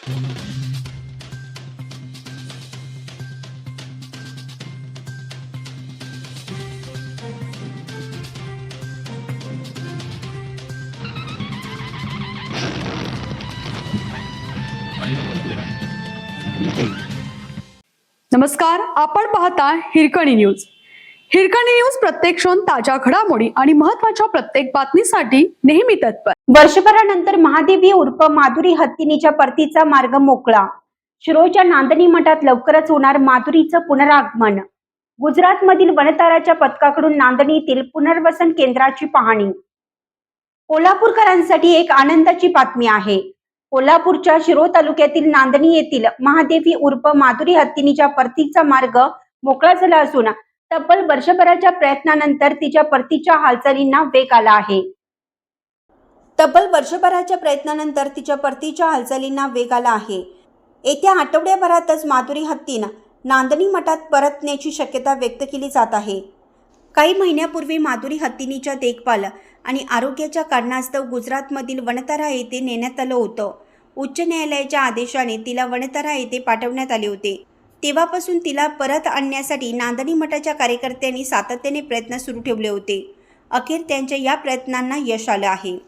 नमस्कार, आपण पाहता हिरकणी न्यूज. हिरकणी न्यूज प्रत्येक क्षण ताज्या घडामोडी आणि महत्त्वाच्या प्रत्येक बातमीसाठी नेहमी तत्पर. वर्षभरानंतर महादेवी उर्फ माधुरी हत्तीनीच्या परतीचा मार्ग मोकळा. शिरोळच्या नांदणी मठात लवकरच होणार माधुरीचं पुनरागमन. गुजरातमधील वनताराच्या पथकाकडून नांदणीतील पुनर्वसन केंद्राची पाहणी. कोल्हापूरकरांसाठी एक आनंदाची बातमी आहे. कोल्हापूरच्या शिरोळ तालुक्यातील नांदणी येथील महादेवी उर्फ माधुरी हत्तीनीच्या परतीचा मार्ग मोकळा झाला असून तब्बल वर्षभराच्या प्रयत्नानंतर तिच्या परतीच्या हालचालींना वेग आला आहे. येत्या आठवड्याभरातच माधुरी हत्तीनं नांदणी मठात परतण्याची शक्यता व्यक्त केली जात आहे. काही महिन्यापूर्वी माधुरी हत्तीनीच्या देखभाल आणि आरोग्याच्या कारणास्तव गुजरातमधील वनतारा येथे नेण्यात आलं होतं. उच्च न्यायालयाच्या आदेशाने तिला वनतारा येथे पाठवण्यात आले होते. तेव्हापासून तिला परत आणण्यासाठी नांदणी मठाच्या कार्यकर्त्यांनी सातत्याने प्रयत्न सुरू ठेवले होते. अखेर त्यांच्या या प्रयत्नांना यश आलं आहे.